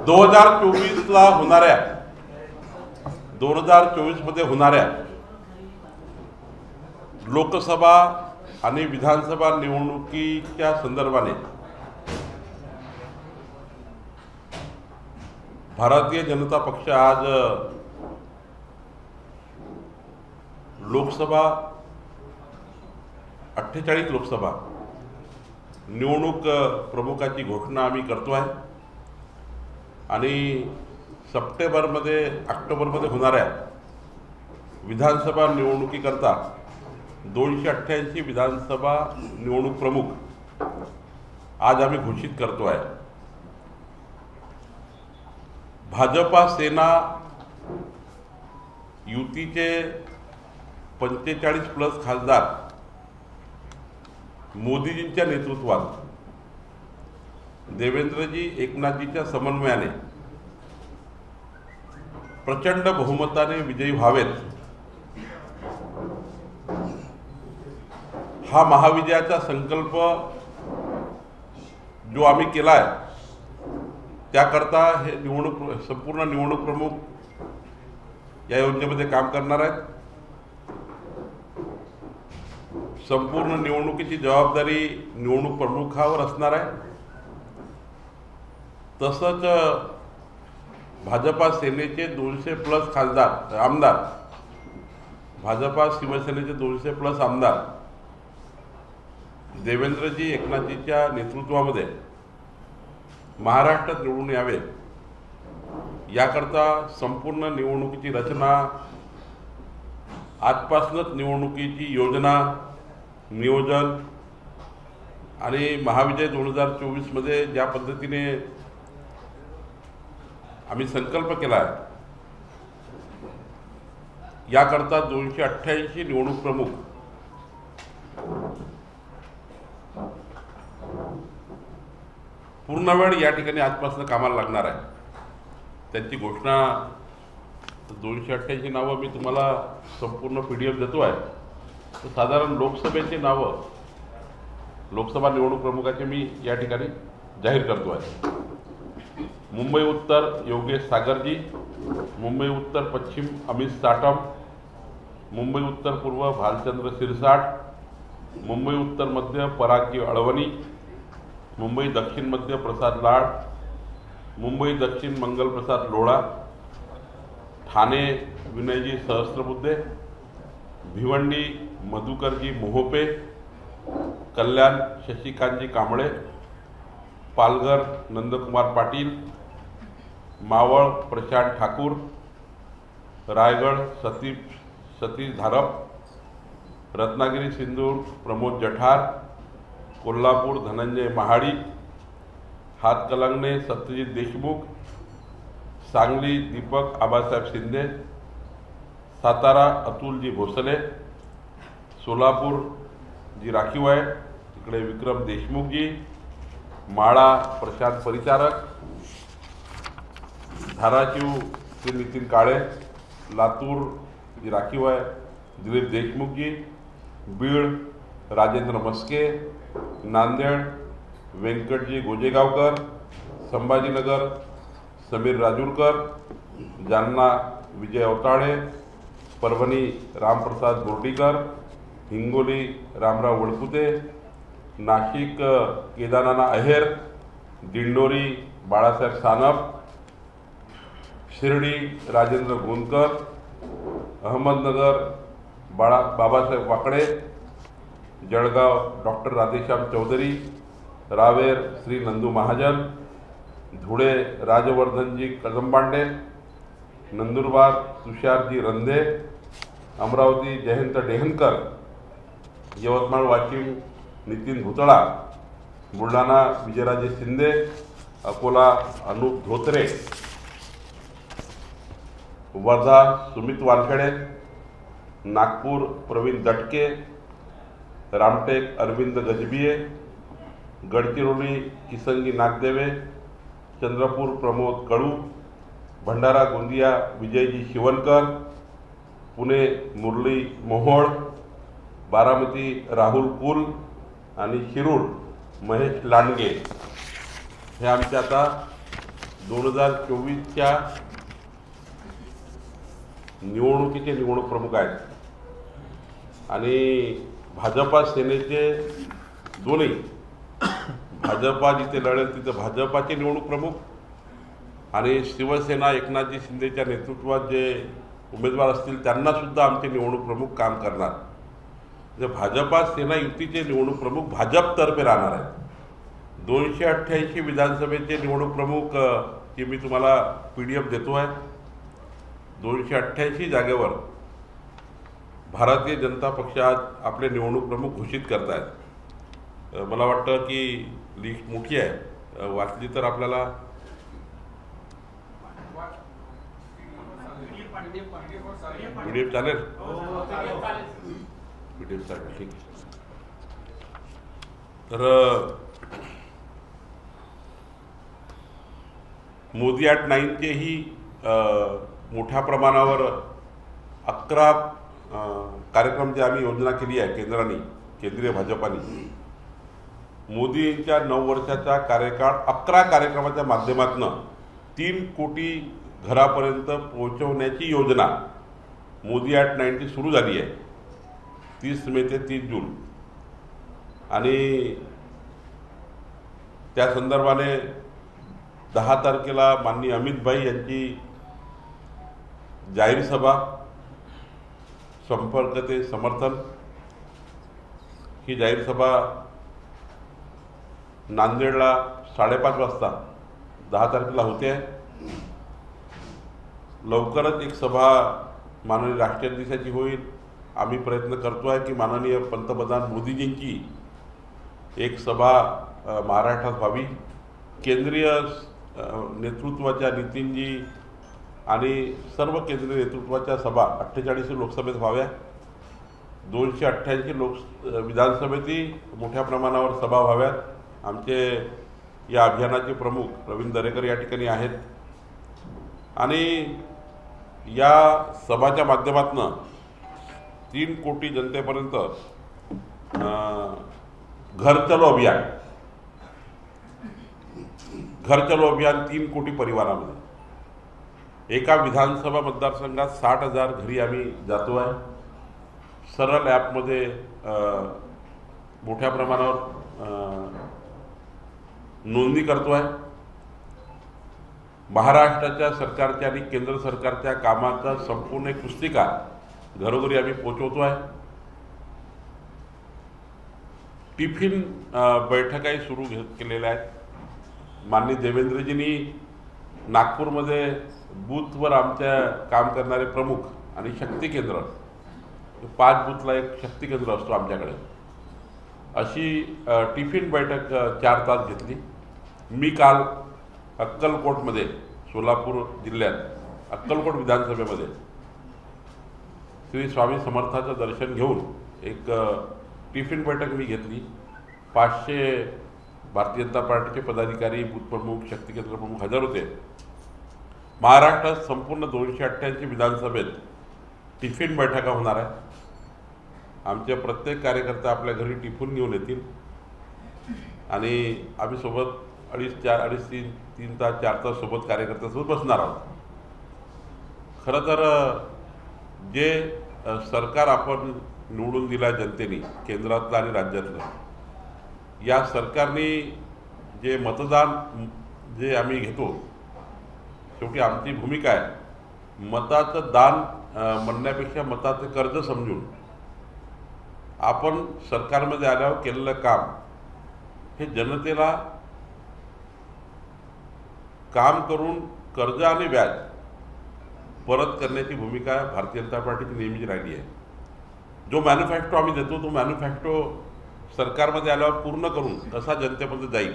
2024ला होणाऱ्या 2024 मध्ये होणाऱ्या लोकसभा आणि विधानसभा निवडणुकीच्या संदर्भाने भारतीय जनता पक्ष आज लोकसभा 48 लोकसभा निवडणूक प्रमुखाची घोषणा आम्ही करतो आहे आणि सप्टेंबरमध्ये ऑक्टोबरमध्ये होणाऱ्या विधानसभा निवडणुकीकरता 288 विधानसभा निवडणूक प्रमुख आज आम्ही घोषित करतो आहे। भाजपा सेना युतीचे 45+ खासदार मोदीजींच्या नेतृत्वात देवेंद्रजी एकनाथजीच्या समन्वयाने प्रचंड बहुमताने विजयी व्हावेत हा महाविजयाचा संकल्प जो आम्ही केला आहे त्याकरता हे संपूर्ण निवडणूक प्रमुख या योजनेमध्ये काम करणार आहेत। संपूर्ण निवडणुकीची जबाबदारी निवडणूक प्रमुखावर असणार आहे। तसंच भाजपा सेनेचे 200+ खासदार आमदार भाजपा शिवसेनेचे 200+ आमदार देवेंद्रजी एकनाथजीच्या नेतृत्वामध्ये महाराष्ट्रात निवडून यावे याकरता संपूर्ण निवडणुकीची रचना आजपासूनच निवडणुकीची योजना नियोजन आणि महाविजय 2024 मध्ये ज्या पद्धतीने आम्ही संकल्प केला आहे याकरता 288 निवडणूक प्रमुख पूर्ण वेळ या ठिकाणी आजपासून कामाला लागणार आहे। त्यांची घोषणा 288 नावं मी तुम्हाला संपूर्ण PDF देतो आहे। तर साधारण लोकसभेची नावं लोकसभा निवडणूक प्रमुखाचे मी या ठिकाणी जाहीर करतो आहे। मुंबई उत्तर योगेश सागरजी, मुंबई उत्तर पश्चिम अमित साटम, मुंबई उत्तर पूर्व भालचंद्र सिरसाट, मुंबई उत्तर मध्य पराग अळवणी, मुंबई दक्षिण मध्य प्रसाद लाड, मुंबई दक्षिण मंगल प्रसाद लोढ़ा, ठाणे विनयजी सहस्त्रबुद्धे, भिवंडी मधुकरजी मोहोपे, कल्याण शशिकांतजी कांबळे, पालघर नंदकुमार पाटील, मावळ प्रशांत ठाकूर, रायगढ़ सतीश धारप, रत्नागिरी सिंधुदुर्ग प्रमोद जठार, कोल्हापूर धनंजय महाड़ी, हातकलंगणे सत्यजित देशमुख, सांगली दीपक आबासाहेब शिंदे, सातारा अतुलजी भोसले, सोलापूर जी राखीव आहे इकडे विक्रम देशमुखजी, माळा प्रशांत परिचारक, धाराशिव श्री नितीन काळे, लातूर जी राखीव आहे दिलीप देशमुखजी, बीड राजेंद्र मस्के, नांदेड व्यंकटजी गोजेगावकर, संभाजीनगर समीर राजूरकर, जालना विजय अवताळे, परभणी रामप्रसाद बोर्डीकर, हिंगोली रामराव वडकुते, नाशिक केदारनाथ अहेर, दिंडोरी बाळासाहेब सानप, शिर्डी राजेंद्र गोंदकर, अहमदनगर बाबासाहेब वाकडे, जळगाव डॉक्टर राधेश्याम चौधरी, रावेर श्री नंदू महाजन, धुळे राजवर्धनजी कदमबांडे, नंदुरबार तुषारजी रंधे, अमरावती जयंत डेहनकर, यवतमाळ वाशिम नितीन भुतळा, बुलढाणा विजयराजे शिंदे, अकोला अनूप धोत्रे, वर्धा सुमित वानखेडे, नागपूर प्रवीण दटके, रामटेक अरविंद गजबिये, गडचिरोली किसंगी नागदेवे, चंद्रपूर प्रमोद कळू, भंडारा गोंदिया विजयजी शिवनकर, पुणे मुरली मोहोळ, बारामती राहुल कुल आणि शिरूर महेश लांडगे हे आमचे आता 2024च्या निवडणुकीचे निवडणूक प्रमुख आहेत आणि भाजपा सेनेचे दोन्ही, भाजपा जिथे लढेल तिथे भाजपाचे निवडणूक प्रमुख आणि शिवसेना एकनाथजी शिंदेच्या नेतृत्वात जे उमेदवार असतील त्यांना सुद्धा आमचे निवडणूक प्रमुख काम करणार. म्हणजे भाजपा सेना युतीचे निवडणूक प्रमुख भाजपतर्फे राहणार आहेत. 288 विधानसभेचे निवडणूक प्रमुख की मी तुम्हाला PDF देतो आहे. 288 जागेवर भारतीय जनता पक्ष आज आपले निवडणूक प्रमुख घोषित करत आहेत. मला वाटतं की लिस्ट मोठी आहे, वाचली तर आपल्याला PDF चालेल. PDF चालेल, ठीक. तर मोदी @9चेही मोठ्या प्रमाणावर 11 कार्यक्रम जे आम्ही योजना केली आहे केंद्रीय भाजपाने. मोदींच्या 9 वर्षाचा कार्यकाळ 11 कार्यक्रमाच्या माध्यमातून 3 कोटी घरापर्यंत पोहोचवण्याची योजना मोदी @9 सुरू झाली आहे 30 मे ते 30 जून. आणि त्या संदर्भाने 10 तारखेला माननीय अमित भाई यांची जाहीर सभा संपर्क ते समर्थन ही जाहीर सभा नांदेडला 5:30 वाजता 10 तारखेला होते. लवकरच एक सभा माननीय राष्ट्राध्यक्षाची होईल. आम्ही प्रयत्न करतो आहे की माननीय पंतप्रधान मोदीजींची एक सभा महाराष्ट्रात व्हावी. केंद्रीय नेतृत्वाच्या नितीनजी आणि सर्व केंद्रीय नेतृत्वाच्या सभा 48 लोकसभेत व्हाव्या. 288 विधानसभेतही मोठ्या प्रमाणावर सभा व्हाव्यात. आमचे या अभियानाचे प्रमुख रवींद्र दरेकर या ठिकाणी आहेत आणि या सभाच्या माध्यमातून 3 कोटी जनतेपर्यंत घर चलो अभियान 3 कोटी परिवारामध्ये एका विधानसभा मतदारसंघात 60,000 घरी आम्ही जातो आहे. सरळ ॲपमध्ये मोठ्या प्रमाणावर नोंदणी करतो आहे. महाराष्ट्राच्या सरकारच्या आणि केंद्र सरकारच्या कामाचा संपूर्ण एक पुस्तिका घरोघरी आम्ही पोचवतो आहे. टिफिन बैठकाही सुरू केलेल्या आहेत. माननीय देवेंद्रजींनी नागपूरमध्ये बूथवर आमच्या काम करणारे प्रमुख आणि शक्ती केंद्र 5 बूथला एक शक्ती केंद्र असतो आमच्याकडे, अशी टिफिन बैठक 4 तास घेतली. मी काल अक्कलकोटमध्ये सोलापूर जिल्ह्यात अक्कलकोट विधानसभेमध्ये श्री स्वामी समर्थाचं दर्शन घेऊन एक टिफिन बैठक मी घेतली. 500 भारतीय जनता पार्टीचे पदाधिकारी, बूथ प्रमुख, शक्ती केंद्र प्रमुख हजर होते. महाराष्ट्रात संपूर्ण 288 विधानसभेत टिफिन बैठका होणार आहे. आमचे प्रत्येक कार्यकर्ते आपल्या घरी टिफिन घेऊन येतील आणि आम्ही सोबत 3 तास 4 तास सोबत कार्यकर्त्यांसोबत बसणार आहोत. खरं तर जे सरकार आपण निवडून दिलं जनतेने, केंद्रातलं आणि राज्यातलं, या सरकारने जे मतदान जे आम्ही घेतो, शेवटी आमची भूमिका आहे मताचं दान म्हणण्यापेक्षा मताचं कर्ज समजून आपण सरकारमध्ये आल्यावर केलेलं काम हे जनतेला काम करून कर्ज आणि व्याज परत करण्याची भूमिका भारतीय जनता पार्टीची नेहमीच राहिली आहे. जो मॅन्युफॅक्चरो आम्ही देतो तो मॅन्युफॅक्चरो सरकारमध्ये आल्यावर पूर्ण करून कसा जनतेमध्ये जाईल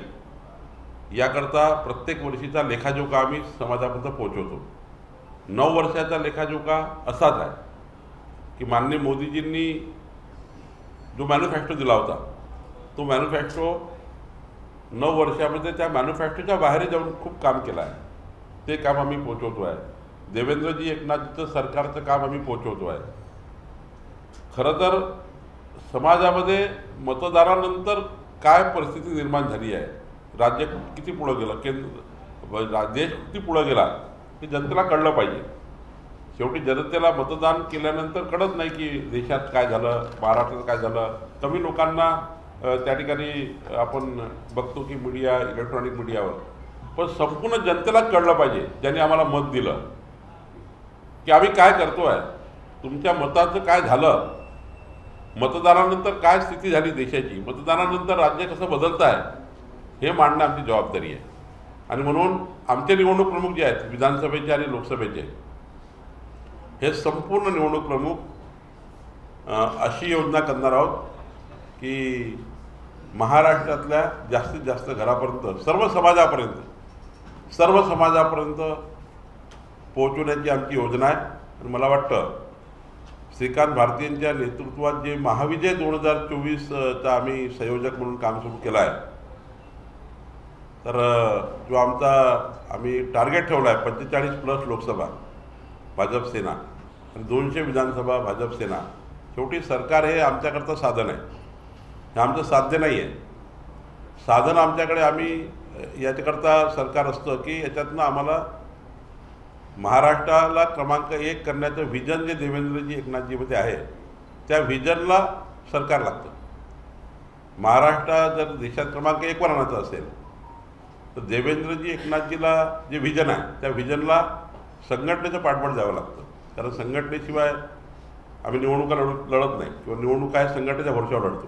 याकरता प्रत्येक वर्षीचा लेखाजोखा आम्ही समाजापर्यंत पोहोचवतो. 9 वर्षाचा लेखाजोखा असाच आहे की माननीय मोदीजींनी जो मॅन्युफॅक्चरो दिला होता तो मॅन्युफॅक्चरो 9 वर्षामध्ये त्या मॅन्युफॅक्चरच्या बाहेर जाऊन खूप काम केलं आहे. ते काम आम्ही पोहोचवतो आहे. देवेंद्रजी एकनाथजीचं सरकारचं काम आम्ही पोहोचवतो आहे. खरं तर समाजामध्ये मतदारानंतर काय परिस्थिती निर्माण झाली आहे, राज्य किती पुढं गेलं, देश किती पुढं गेला हे जनतेला कळलं पाहिजे. शेवटी जनतेला मतदान केल्यानंतर कळत नाही की देशात काय झालं, महाराष्ट्रात काय झालं. कमी लोकांना त्या ठिकाणी आपण बघतो की मीडिया, इलेक्ट्रॉनिक मीडियावर, पण संपूर्ण जनतेला कळलं पाहिजे ज्यांनी आम्हाला मत दिलं की आम्ही काय करतो आहे, तुमच्या मताचं काय झालं, मतदानानंतर काय स्थिती झाली देशाची, मतदानानंतर राज्य कसं बदलतं आहे हे मांडणं आमची जबाबदारी आहे. आणि म्हणून आमचे निवडणूक प्रमुख जे आहेत विधानसभेचे आणि लोकसभेचे, हे संपूर्ण निवडणूक प्रमुख अशी योजना करणार आहोत की महाराष्ट्रातल्या जास्तीत जास्त घरापर्यंत, सर्व समाजापर्यंत पोहोचवण्याची आमची योजना आहे. आणि मला वाटतं श्रीकांत भारतीयांच्या नेतृत्वात जे महाविजय 2024चा आम्ही संयोजक म्हणून काम सुरू केलं आहे, तर जो आम्ही टार्गेट ठेवला आहे 45+ लोकसभा भाजप सेना आणि 200 विधानसभा भाजप सेना. शेवटी सरकार हे आमच्याकरता साधन आहे, हे आमचं साध्य नाही आहे. साधन आमच्याकडे आम्ही याच्याकरता सरकार असतं की याच्यातनं आम्हाला महाराष्ट्राला क्रमांक 1 करण्याचं व्हिजन जे देवेंद्रजी एकनाथजीमध्ये आहे, त्या व्हिजनला सरकार लागतं. महाराष्ट्र जर देशात क्रमांक 1 वर आणायचं असेल तर देवेंद्रजी एकनाथजीला जे व्हिजन आहे त्या व्हिजनला संघटनेचं पाठबळ द्यावं लागतं. कारण संघटनेशिवाय आम्ही निवडणुका लढत नाही किंवा निवडणुका आहे संघटनेच्या भरोश्यावर लढतो.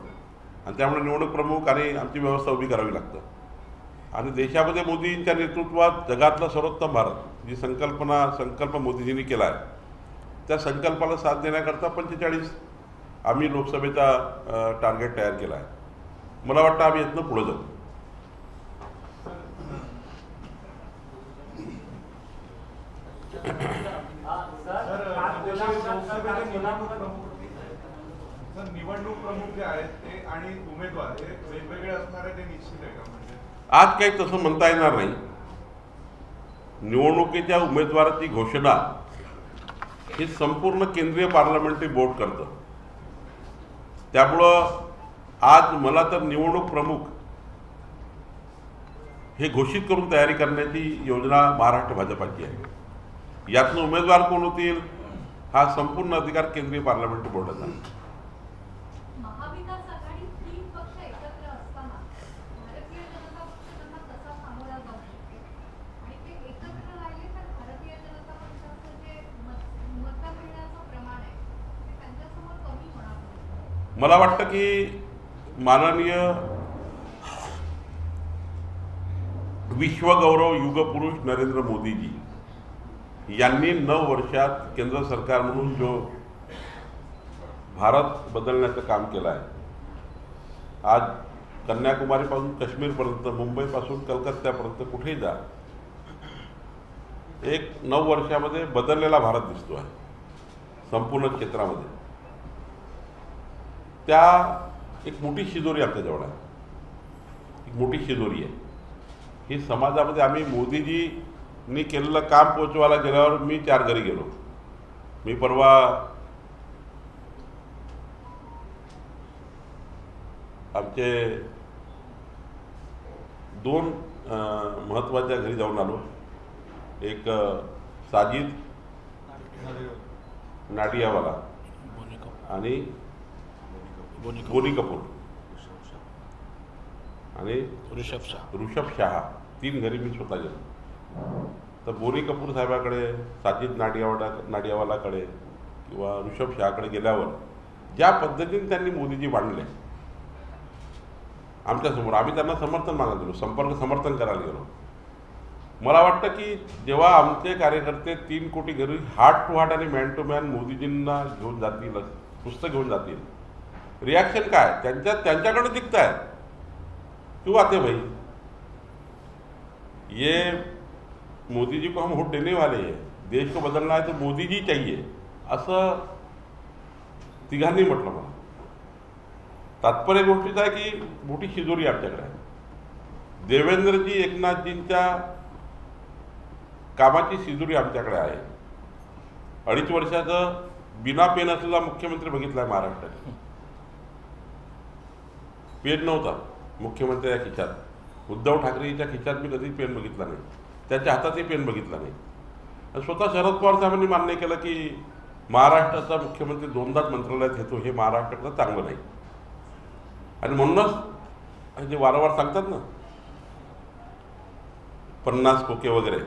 आणि त्यामुळे निवडणूक प्रमुख आणि आमची व्यवस्था उभी करावी लागतं. आणि देशामध्ये मोदींच्या नेतृत्वात जगातला सर्वोत्तम भारत जी संकल्प मोदीजींनी केला आहे, त्या संकल्पाला साथ देण्याकरता 45 आम्ही लोकसभेचा टार्गेट तयार केला आहे. मला वाटतं आम्ही यातनं पुढे जाऊ. निवडणूक प्रमुख जे आहेत ते आणि उमेदवार हे वेगवेगळे असणार आहे, ते निश्चित आहे का? म्हणजे आज काही तसं म्हणता येणार नाही. निवडणुकीच्या उमेदवाराची घोषणा ही संपूर्ण केंद्रीय पार्लमेंटरी बोर्ड करतं. त्यामुळं आज मला तर निवडणूक प्रमुख हे घोषित करून तयारी करण्याची योजना महाराष्ट्र भाजपाची आहे. यातनं उमेदवार कोण होतील हा संपूर्ण अधिकार केंद्रीय पार्लमेंटरी बोर्डाचा आहे. महाविकास आघाडी 3 पक्ष एकत्र असताना भारतीय जनता पक्ष त्यांना कसा सामोरा जाऊ शकते आणि ते एकत्र राहिले तर भारतीय जनता पक्षाचं जे मत मिळण्याचं प्रमाण आहे ते त्यांच्यासमोर कमी होणार. मला वाटतं की माननीय विश्वगौरव युगपुरुष नरेंद्र मोदीजी यांनी 9 वर्षात केंद्र सरकार म्हणून जो भारत बदलण्याचं काम केलं आहे, आज कन्याकुमारीपासून काश्मीरपर्यंत, मुंबईपासून कलकत्त्यापर्यंत कुठेही जा, एक 9 वर्षामध्ये बदललेला भारत दिसतो आहे संपूर्ण क्षेत्रामध्ये. त्या एक मोठी शिदोरी आमच्याजवळ आहे, एक मोठी शिदोरी आहे. ही समाजामध्ये आम्ही मोदीजींनी केलेलं काम पोचवायला गेल्यावर मी 4 घरी गेलो. मी परवा आमचे 2 महत्त्वाच्या घरी जाऊन आलो. एक साजिद नाडियावाला आणि बोनी कपूर आणि ऋषभ शहा 3 घरी मी स्वतः गेलो. तर बोनी कपूर साहेबाकडे, साजिद नाडियावालाकडे किंवा ऋषभ शहाकडे गेल्यावर ज्या पद्धतीने त्यांनी मोदीजी मांडले आमच्यासमोर, आम्ही त्यांना समर्थन मागायला गेलो, समर्थन करायला गेलो. मला वाटतं की जेव्हा आमचे कार्यकर्ते 3 कोटी घरी हार्ट टू हार्ट आणि मॅन टू मॅन मोदीजींना घेऊन जातील, पुस्तक घेऊन जातील, रिॲक्शन काय त्यांच्याकडे दिखता है क्यों आते भाई, ये मोदी जी को हम वोट देने वाले हैं, देश को बदलना है तो मोदी जी चाहिए असं तिघांनी म्हटलं. मला तात्पर्य गोष्टीचं आहे की मोठी शिदोरी आमच्याकडे आहे. देवेंद्रजी एकनाथजींच्या कामाची शिदोरी आमच्याकडे आहे. 2.5 वर्षाचं बिना पेन असलेला मुख्यमंत्री बघितला आहे महाराष्ट्रात. पेन नव्हता मुख्यमंत्र्याच्या खिशात. उद्धव ठाकरेच्या खिशात मी कधी पेन बघितला नाही. त्यांच्या हातातही पेन बघितला नाही. आणि स्वतः शरद पवार साहेबांनी मान्य केलं की महाराष्ट्राचा मुख्यमंत्री दोनदाच मंत्रालयात येतो हे महाराष्ट्रातलं चांगलं नाही. आणि म्हणूनच जे वारंवार सांगतात ना 50 खोके वगैरे,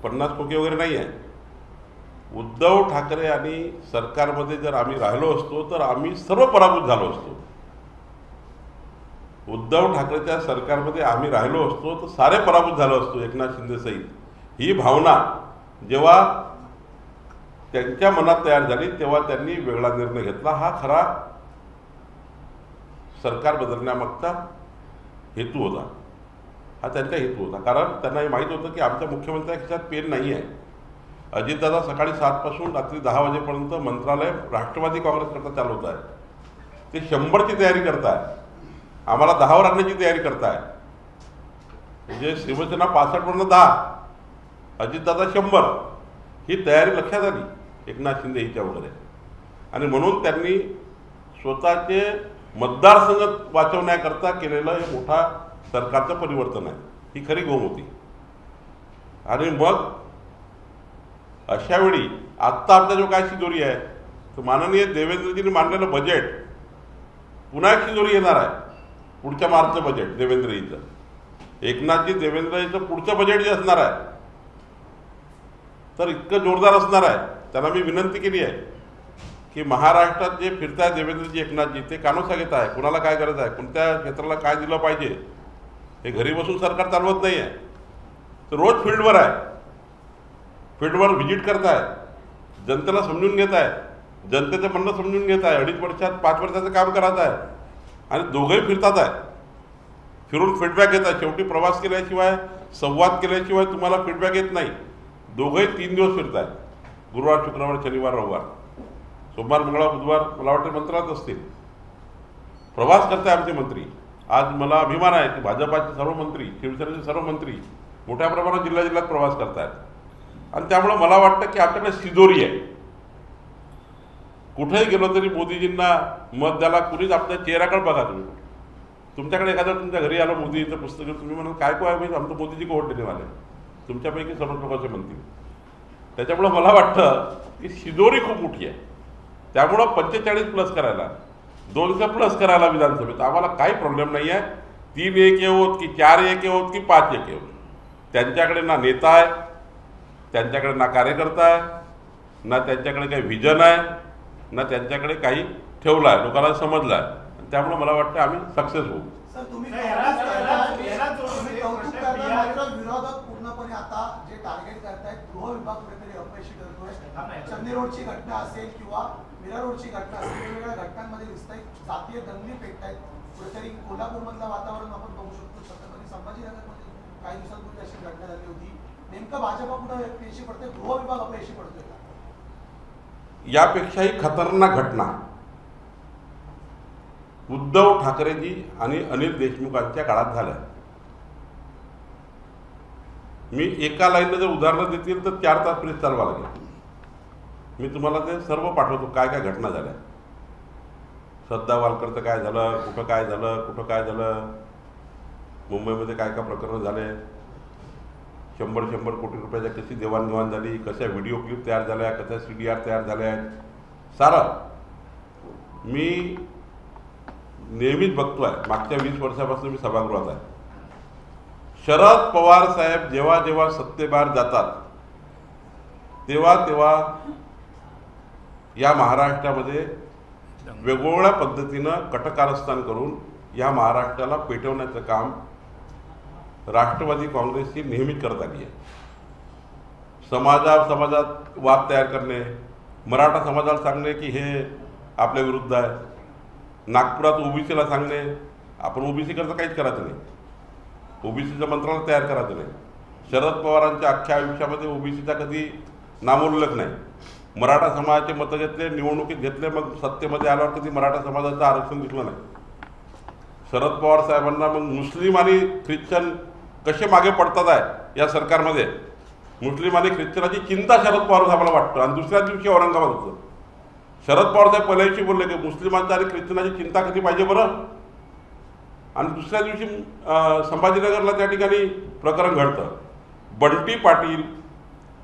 50 खोके वगैरे नाही आहे. उद्धव ठाकरे आणि सरकारमध्ये जर आम्ही राहिलो असतो तर आम्ही सर्व पराभूत झालो असतो. उद्धव ठाकरेच्या सरकारमध्ये आम्ही राहिलो असतो तर सारे पराभूत झालो असतो एकनाथ शिंदे सहित. ही भावना जेव्हा त्यांच्या मनात तयार झाली तेव्हा त्यांनी वेगळा निर्णय घेतला. हा खरा सरकार बदलण्यामागचा हेतू होता, हा त्यांचा हेतू होता. कारण त्यांना हे माहीत होतं की आमच्या मुख्यमंत्र्यांच्या खिशात पेन नाही आहे. अजितदादा सकाळी 7 पासून रात्री 10 वाजेपर्यंत मंत्रालय राष्ट्रवादी काँग्रेसकरता चालवत आहे. ते 100ची तयारी करताय, आम्हाला 10वर आणण्याची तयारी करताय. म्हणजे शिवसेना 65वरून 10, अजितदादा 100, ही तयारी लक्षात आली एकनाथ शिंदे हिच्या वगैरे. आणि म्हणून त्यांनी स्वतःचे मतदारसंघ वाचवण्याकरता केलेलं हे मोठा सरकारचं परिवर्तन आहे. ही खरी गोम होती. आणि मग अशा वेळी आत्ता आपला जो काय शिदोरी आहे तो माननीय देवेंद्रजींनी मांडलेलं बजेट पुन्हा एक शिदोरी येणार आहे. पुढच्या मार्चचं बजेट देवेंद्रजीचं, एकनाथजी देवेंद्रजीचं पुढचं बजेट जे असणार आहे तर इतकं जोरदार असणार आहे. त्यांना मी विनंती केली आहे की महाराष्ट्रात जे फिरताय देवेंद्रजी एकनाथजी ते कानोसा घेत आहे. कुणाला काय गरज आहे, कोणत्या क्षेत्राला काय दिलं पाहिजे, हे घरी बसून सरकार चालवत नाही आहे. तर रोज फील्डवर आहे, फील्डवर व्हिजिट करताय, जनतेला समजून घेत आहे, जनतेचं म्हणणं समजून घेत आहे. 2.5 वर्षात 5 वर्षाचं काम करत आहे. आणि दोघंही फिरतात आहे, फिरून फीडबॅक येत आहे. शेवटी प्रवास केल्याशिवाय, संवाद केल्याशिवाय तुम्हाला फीडबॅक येत नाही. दोघंही 3 दिवस फिरत आहेत, गुरुवार, शुक्रवार, शनिवार, रविवार, सोमवार, मंगळवार, बुधवार मला वाटते मंत्रालयात असतील. प्रवास करताय आमचे मंत्री. आज मला अभिमान आहे की भाजपाचे सर्व मंत्री, शिवसेनेचे सर्व मंत्री मोठ्या प्रमाणात जिल्ह्यात प्रवास करतायत. आणि त्यामुळे मला वाटतं की आपल्याकडे शिदोरी आहे. कुठेही गेलो तरी मोदीजींना मत द्यायला कुणीच आपल्या चेहऱ्याकडे बघा. तुम्ही तुमच्याकडे एखादं तुमच्या घरी आलं मोदीजींचं पुस्तक, तुम्ही म्हणाल काय आहे म्हणजे आमचं मोदीजी को वोट देणे वाले, तुमच्यापैकी सर्व लोकांचे म्हणतील. त्याच्यामुळं मला वाटतं की शिदोरी खूप मोठी आहे. त्यामुळं 45+ करायला, 200+ करायला विधानसभेत आम्हाला काही प्रॉब्लेम नाही आहे. 3-1 येवोत की 4-1 येवोत की 5-1 येवोत. त्यांच्याकडे ना नेता आहे, त्यांच्याकडे ना कार्यकर्ता आहे, ना त्यांच्याकडे काही व्हिजन आहे, ना त्यांच्याकडे काही ठेवलं आहे, लोकांना समजलं आहे. त्यामुळे मला वाटतं आम्ही सक्सेस होऊ. सर तुम्ही विरोधक पूर्णपणे आता जे टार्गेट करतायत गृह विभाग कुठेतरी अपयशी करतोय. चंदी रोडची घटना असेल किंवा मीरा रोडची घटना असेल, वेगवेगळ्या घटनांमध्ये दिसत आहे जातीय दंगली पेटतायत. कुठेतरी कोल्हापूर मधलं वातावरण आपण बघू शकतो. छत्रपती संभाजीनगरमध्ये काही दिवसांपूर्वी अशी घटना झाली होती. नेमकं भाजपा कुठं अपयशी पडतोय, गृह विभाग अपयशी पडतोय का? यापेक्षाही खतरनाक घटना उद्धव ठाकरेजी आणि अनिल देशमुखांच्या काळात झाल्या. मी एका लाईनला जर उदाहरणं देतील तर 4 तास प्रेस चालवा लागेल. मी तुम्हाला ते सर्व पाठवतो काय काय घटना झाल्या. श्रद्धा वालकरचं काय झालं, कुठं काय झालं, कुठं काय झालं, मुंबईमध्ये काय काय प्रकरणं झाले, 100 कोटी रुपयाच्या कशी देवाणघेवाण झाली, कशा व्हिडिओ क्लिप तयार झाल्या, कशा CDR तयार झाल्या आहेत, सारं मी नेहमीच बघतो आहे. मागच्या 20 वर्षापासून मी सभागृहात आहे. शरद पवार साहेब जेव्हा जेव्हा सत्तेबाहेर जातात तेव्हा तेव्हा या महाराष्ट्रामध्ये वेगवेगळ्या पद्धतीनं कटकारस्थान करून या महाराष्ट्राला पेटवण्याचं काम राष्ट्रवादी काँग्रेसची नेहमीच करत आली आहे. समाजात वाद तयार करणे, मराठा समाजाला सांगणे की हे आपल्या विरुद्ध आहे, नागपुरात ओबीसीला सांगणे आपण ओबीसी करता काहीच करायचं नाही, ओबीसीचं मंत्रालय तयार करायचं नाही. शरद पवारांच्या अख्ख्या आयुष्यामध्ये ओबीसीचा कधी नामोल्लेख नाही. मराठा समाजाचे मतं घेतले, निवडणुकीत घेतले, मग सत्तेमध्ये आल्यावर कधी मराठा समाजाचं आरक्षण दिसलं नाही. शरद पवार साहेबांना मग मुस्लिम आणि ख्रिश्चन कसे मागे पडतात आहे या सरकारमध्ये, मुस्लिम आणि ख्रिश्चनाची चिंता शरद पवार साहेबांना वाटतं. आणि दुसऱ्या दिवशी औरंगाबाद होतं. शरद पवार साहेब पहिल्याशी बोलले की मुस्लिमांची आणि ख्रिश्चनाची चिंता कधी पाहिजे बरं. आणि दुसऱ्या दिवशी संभाजीनगरला त्या ठिकाणी प्रकरण घडतं. बंटी पाटील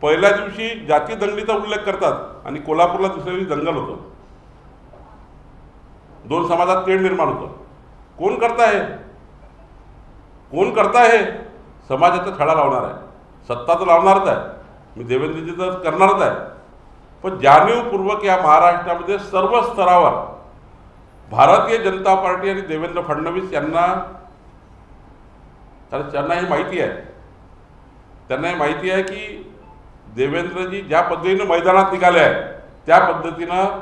पहिल्या दिवशी जाती दंगलीचा उल्लेख करतात आणि कोल्हापूरला दुसऱ्या दिवशी दंगल होतं, 2 समाजात तेढ निर्माण होतं. कोण करताय? कोण करताय? समाजाचा छडा लावणार आहे, सत्ता तर लावणारच आहे, मी देवेंद्रजी तर करणारच आहे. पण जाणीवपूर्वक या महाराष्ट्रामध्ये सर्व स्तरावर भारतीय जनता पार्टी आणि देवेंद्र फडणवीस यांना हे माहिती आहे, त्यांना हे माहिती आहे की देवेंद्रजी ज्या पद्धतीनं मैदानात निघाले आहे त्या पद्धतीनं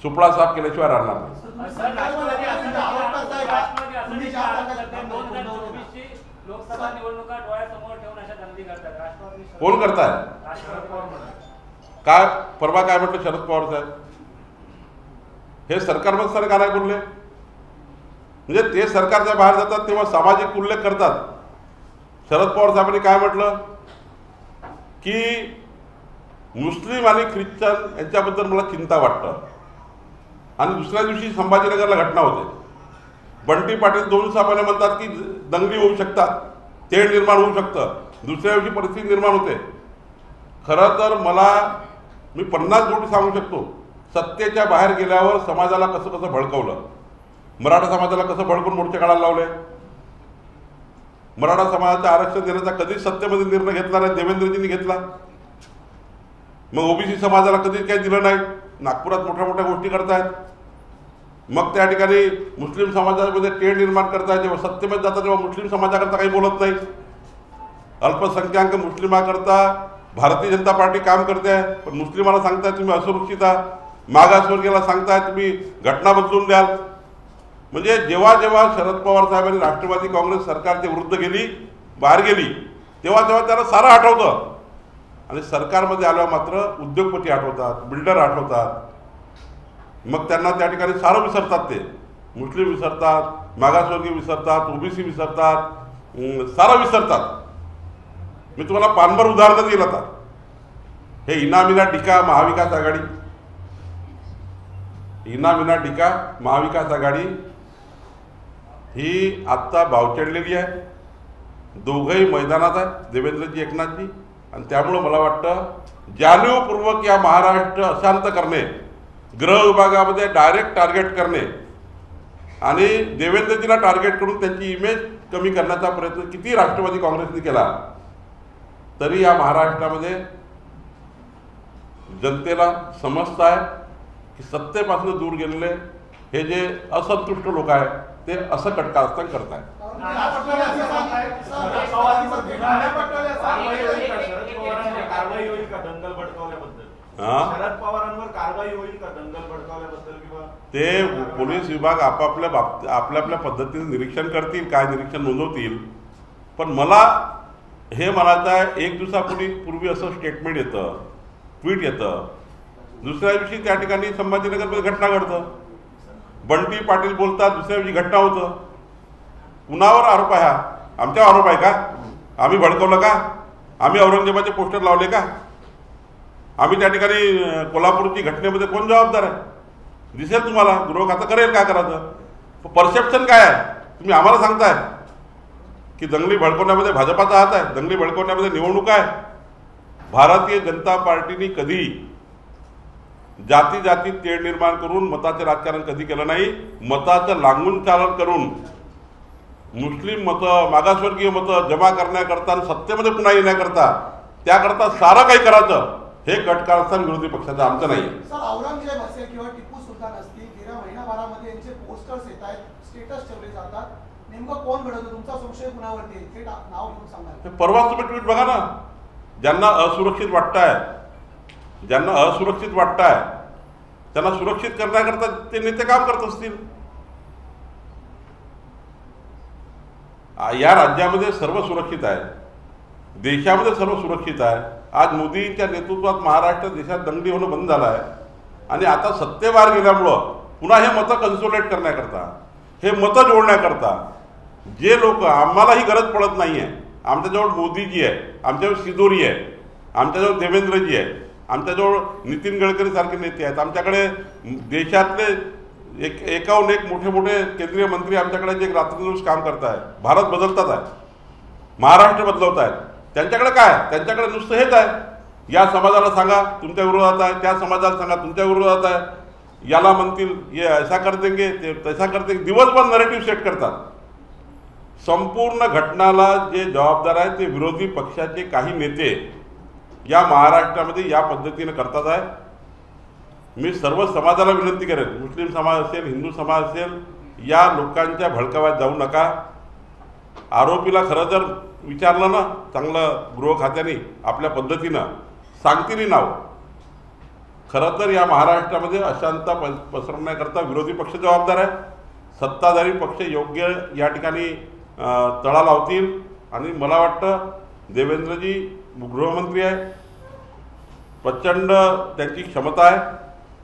सुपडा साफ केल्याशिवाय राहणार नाही. लोकसभा निवडणुका डोळ्यासमोर ठेवून अशा दंगली करतात राष्ट्रवादी. कोण करताय? काय परवा काय म्हटलं शरद पवार साहेब? हे सरकारमध्ये सर काय बोलले? म्हणजे ते सरकारच्या बाहेर जातात तेव्हा सामाजिक उल्लेख करतात. शरद पवार साहेबांनी काय म्हटलं की मुस्लिम आणि ख्रिश्चन यांच्याबद्दल मला चिंता वाटतं. आणि दुसऱ्या दिवशी संभाजीनगरला घटना होते. बंटी पाटील 2 दिवसापहिले म्हणतात की दंगली होऊ शकतात, तेढ निर्माण होऊ शकतं, दुसऱ्या दिवशी परिस्थिती निर्माण होते. खरं तर मी 50 गोष्टी सांगू शकतो. सत्तेच्या बाहेर गेल्यावर समाजाला कसं कसं भडकवलं, मराठा समाजाला कसं भडकून मोर्चे काढायला लावले. मराठा समाजाचं आरक्षण देण्याचा कधीच सत्तेमध्ये निर्णय घेतला नाही, देवेंद्रजींनी घेतला. मग ओबीसी समाजाला कधीच काही दिलं नाही, नागपुरात मोठ्या मोठ्या गोष्टी करतायत. मग त्या ठिकाणी मुस्लिम समाजामध्ये तेढ निर्माण करतायत. जेव्हा सत्तेमध्ये जातात तेव्हा मुस्लिम समाजाकरता काही बोलत नाही. अल्पसंख्याक मुस्लिमाकरता भारतीय जनता पार्टी काम करते आहे, पण मुस्लिमाला सांगताय तुम्ही असुरक्षित आहात, मागासवर्गीयाला सांगताय तुम्ही घटना बदलून द्याल. म्हणजे जेव्हा जेव्हा शरद पवार साहेबांनी राष्ट्रवादी काँग्रेस सरकारच्या विरुद्ध बाहेर गेली तेव्हा त्यांना सारं आठवतं. आणि सरकारमध्ये आल्यावर मात्र उद्योगपती आठवतात, बिल्डर आठवतात. मग त्यांना त्या ठिकाणी सारं विसरतात. ते मुस्लिम विसरतात, मागासवर्गीय विसरतात, ओबीसी विसरतात, सारं विसरतात. मी तुम्हाला पानभर उदाहरण देईल. आता हे इनामिना डिका महाविकास आघाडी, इनामिना डिका महाविकास आघाडी ही आत्ता भावचडलेली आहे. दोघंही मैदानात आहेत, देवेंद्रजी एकनाथजी. आणि त्यामुळं मला वाटतं जाणीवपूर्वक या महाराष्ट्र अशांत करणे, गृह विभागामध्ये डायरेक्ट टार्गेट करणे आणि देवेंद्रजीला टार्गेट करून त्यांची इमेज कमी करण्याचा प्रयत्न किती राष्ट्रवादी काँग्रेसने केला तरी या महाराष्ट्रामध्ये जनतेला समजतं आहे की सत्तेपासून दूर गेलेले हे जे असंतुष्ट लोक आहेत ते असं कटकारस्थान करत आहेत. शरद पवारांवर कारवाई होईल का दंगल भडकावल्याबद्दल? किंवा ते पोलीस विभाग आपल्या पद्धतीने निरीक्षण करतील, काय निरीक्षण नोंदवतील. पण मला हे म्हणायचं आहे, 1 दिवसापूर्वी असं स्टेटमेंट येतं, ट्विट येतं, दुसऱ्या दिवशी त्या ठिकाणी संभाजीनगरमध्ये घटना घडतं. बंटी पाटील बोलतात, दुसऱ्या दिवशी घटना होतं. कुणावर आरोप आहे? हा आमच्यावर आरोप आहे का? आम्ही भडकवलं का? आम्ही औरंगजेबाचे पोस्टर लावले का? आम्ही त्या ठिकाणी कोल्हापूरची घटनेमध्ये कोण जबाबदार आहे? दिसेल तुम्हाला, गृह खातं करेल काय करायचं. परसेप्शन काय आहे? तुम्ही आम्हाला सांगताय की दंगली भडकवण्यामध्ये भाजपाचा हात आहे, दंगली भडकवण्यामध्ये निवडणूक आहे. भारतीय जनता पार्टीने कधी जाती तेढ निर्माण करून मताचे राजकारण कधी केलं नाही. मताचं लागून चालन करून मुस्लिम मतं, मागासवर्गीय मतं जमा करण्याकरता आणि सत्तेमध्ये पुन्हा येण्याकरता त्याकरता सारं काही करायचं हे कटकारस्थान विरोधी पक्षाचं आमचं नाही. सर, औरंगजेब असेल किंवा टिपू सुलतान असतील, गेल्या महिनाभरामध्ये यांचे पोस्टर्स येत आहेत, स्टेटस ठेवले जातात. नेमकं कोण घडवतं? तुमचा संशय कुणावरती आहे? ते नाव घेऊन सांगा. परवा तुम्ही ट्विट बघा ना. ज्यांना असुरक्षित वाटताय, त्यांना सुरक्षित करण्याकरता ते नेते काम करत असतील. या राज्यामध्ये सर्व सुरक्षित आहे, देशामध्ये सर्व सुरक्षित आहे. आज मोदींच्या नेतृत्वात महाराष्ट्र देशात दंगली होणं बंद झालं आहे. आणि आता सत्तेबाहेर गेल्यामुळं पुन्हा हे मतं कन्सोलिडेट करण्याकरता, हे मतं जोडण्याकरता जे लोक, आम्हालाही गरज पडत नाही आहे. आमच्याजवळ मोदीजी आहे, आमच्याजवळ सिद्धोरी आहे, आमच्याजवळ देवेंद्रजी आहे, आमच्याजवळ नितीन गडकरी सारखे नेते आहेत, आमच्याकडे देशातले एकाहून एक मोठे मोठे केंद्रीय मंत्री आमच्याकडे जे रात्रंदिवस काम करत आहेत. भारत बदलतात आहे, महाराष्ट्र बदलवत आहेत. त्यांच्याकडे काय? त्यांच्याकडे नुसतं हेच आहे, या समाजाला सांगा तुमच्या विरोधात आहे, त्या समाजाला सांगा तुमच्या विरोधात आहे, याला म्हणतील ये ऐसा कर देंगे ते तैसा कर देंगे, दिवसभर नरेटिव्ह सेट करतात. संपूर्ण घटनाला जे जबाबदार आहे ते विरोधी पक्षाचे काही नेते या महाराष्ट्रामध्ये या पद्धतीने करतात आहे. मी सर्व समाजाला विनंती करेन, मुस्लिम समाज असेल, हिंदू समाज असेल, या लोकांच्या भडकाव्यात जाऊ नका. आरोपीला खरं जर विचारलं ना चांगलं गृह खात्याने आपल्या पद्धतीनं सांगतील नाव. खरं तर या महाराष्ट्रामध्ये अशांतता पसरवण्याकरता विरोधी पक्ष जबाबदार आहे. सत्ताधारी पक्ष योग्य या ठिकाणी तळा लावतील. आणि मला वाटतं देवेंद्रजी गृहमंत्री आहे, प्रचंड त्यांची क्षमता आहे.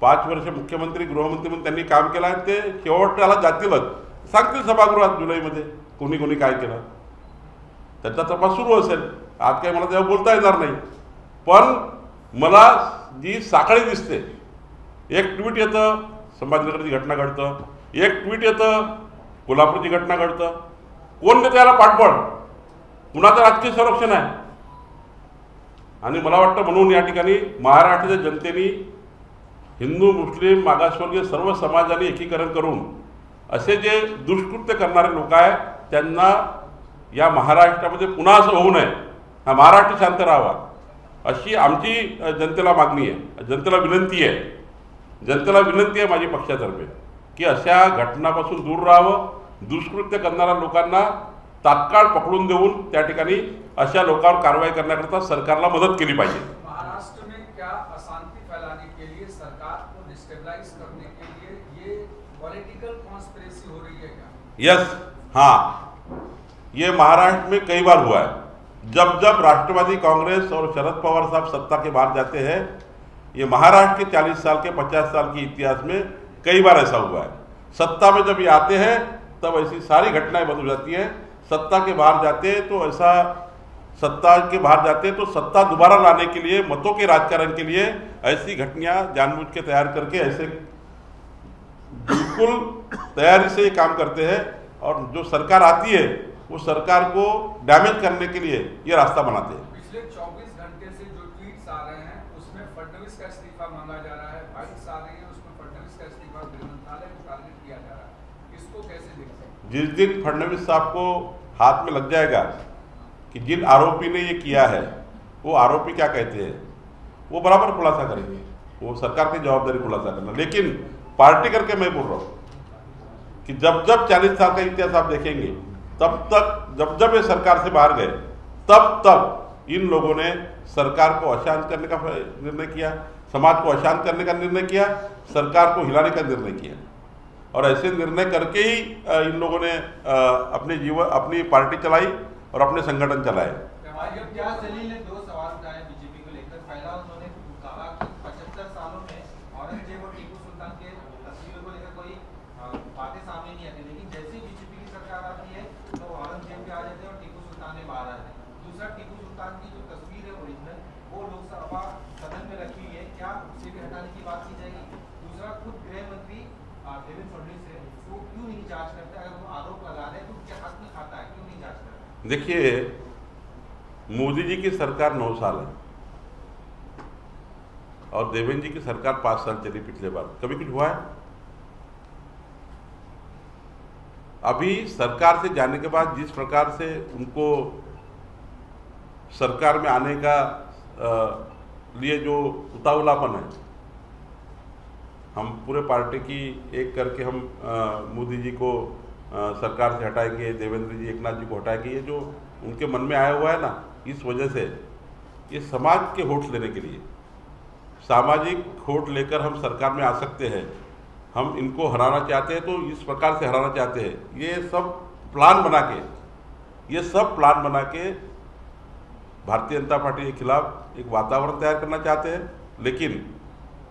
5 वर्ष मुख्यमंत्री गृहमंत्री म्हणून त्यांनी काम केलं आहे. ते शेवटला जातीलच, सांगतील सभागृहात जुलैमध्ये कोणी कोणी काय केलं, त्याचा तपास सुरू असेल. आज काही मला तेव्हा बोलता येणार नाही. पण मला जी साखळी दिसते, एक ट्विट येतं संभाजीनगरची घटना घडतं, एक ट्विट येतं कोल्हापूरची घटना घडतं, कोण देतं याला पाठबळ? कुणाचं राजकीय संरक्षण आहे? आणि मला वाटतं म्हणून या ठिकाणी महाराष्ट्राच्या जनतेने हिंदू मुस्लिम मागासवर्गीय सर्व समाजाने एकीकरण करून असे जे दुष्कृत्य करणारे लोक आहेत त्यांना या महाराष्ट्रामध्ये पुन्हा असं होऊ नये, हा महाराष्ट्र शांत राहावा अशी आमची जनतेला मागणी आहे, जनतेला विनंती आहे. जनतेला विनंती आहे माझी पक्षातर्फे की अशा घटनापासून दूर राहावं. दुष्कृत्य करणाऱ्या लोकांना तात्काळ पकडून देऊन त्या ठिकाणी अशा लोकांवर कारवाई करण्याकरता सरकारला मदत केली पाहिजे. महाराष्ट्र में क्या अशांति फैलाने के लिए, सरकार को डिस्टेबलाइज करने के लिए ये पॉलिटिकल कॉन्स्पिरेसी हो रही है क्या? यस, हाँ, ये महाराष्ट्र में कई बार हुआ है. जब जब राष्ट्रवादी कांग्रेस और शरद पवार साहब सत्ता के बाहर जाते हैं, ये महाराष्ट्र के 40 साल के 50 साल के इतिहास में कई बार ऐसा हुआ है. सत्ता में जब ये आते हैं तब ऐसी सारी घटनाएं बंद हो जाती हैं. सत्ता के बाहर जाते हैं तो ऐसा, सत्ता के बाहर जाते हैं तो सत्ता दोबारा लाने के लिए, मतों के राजकारण के लिए ऐसी घटनाएं जानबूझ के तैयार करके ऐसे बिल्कुल तैयारी से ये काम करते हैं. और जो सरकार आती है वो सरकार को डैमेज करने के लिए ये रास्ता बनाते हैं. पिछले 24 घंटे से जो ट्वीट्स आ रहे हैं उसमें फडणवीस का इस्तीफा मांगा जा रहा है, बाइट्स आ रही है उसमें फडणवीस का इस्तीफा गृह मंत्रालय को टारगेट किया जा रहा है. इसको कैसे देख सकते हैं? जिस दिन फडणवीस साहब को हाथ में लग जाएगा कि जिन आरोपी ने ये किया है वो आरोपी क्या कहते हैं, वो बराबर खुलासा करेंगे. वो सरकार की जवाबदारी खुलासा करना. लेकिन पार्टी करके मैं बोल रहा हूँ कि जब जब 40 साल का इतिहास आप देखेंगे, तब तक जब जब ये सरकार से बाहर गए तब तब इन लोगों ने सरकार को अशांत करने का निर्णय किया, समाज को अशांत करने का निर्णय किया, सरकार को हिलाने का निर्णय किया. और ऐसे निर्णय करके ही इन लोगों ने अपनी पार्टी चलाई और अपने संगठन चलाए. इम्तियाज जलील ने 2 सवाल उठाए बीजेपी को लेकर. पहला उन्होंने कहा कि 75 सालों में औरंगजेब और टीपू सुल्तान के तस्वीरों को लेकर कोई बातें सामने नहीं आती, लेकिन जैसे ही बीजेपी की सरकार आती है तो औरंगजेब भी आ जाते हैं और टीपू सुल्तान भी बाहर आ जाते हैं. दूसरा, टीपू सुल्तान की जो तस्वीर है ओरिजिनल वो लोकसभा सदन में रखी हुई है, क्या उसे भी हटाने की बात की जाएगी? दूसरा, खुद गृह मंत्री देवेंद्र फडणवीस है, वो क्यों नहीं जांच करते? अगर वो आरोप लगा रहे हैं तो उनके हाथ में खाता है, क्यों नहीं जांच करते? देखिए, मोदी जी की सरकार 9 साल है और देवेंद्र जी की सरकार 5 साल चली पिछले बार. कभी कुछ हुआ है? अभी सरकार से जाने के बाद जिस प्रकार से उनको सरकार में आने का लिए जो उतावलापन है, हम पूरे पार्टी की एक करके हम मोदी जी को सरकार से हटाएंगे, देवेंद्र जी एकनाथ जी को हटाएंगे, ये जो उनके मन में आया हुआ है ना, इस वजह से ये समाज के वोट लेने के लिए, सामाजिक वोट लेकर हम सरकार में आ सकते हैं, हम इनको हराना चाहते हैं तो इस प्रकार से हराना चाहते हैं. ये सब प्लान बना के भारतीय जनता पार्टी के खिलाफ एक वातावरण तैयार करना चाहते हैं. लेकिन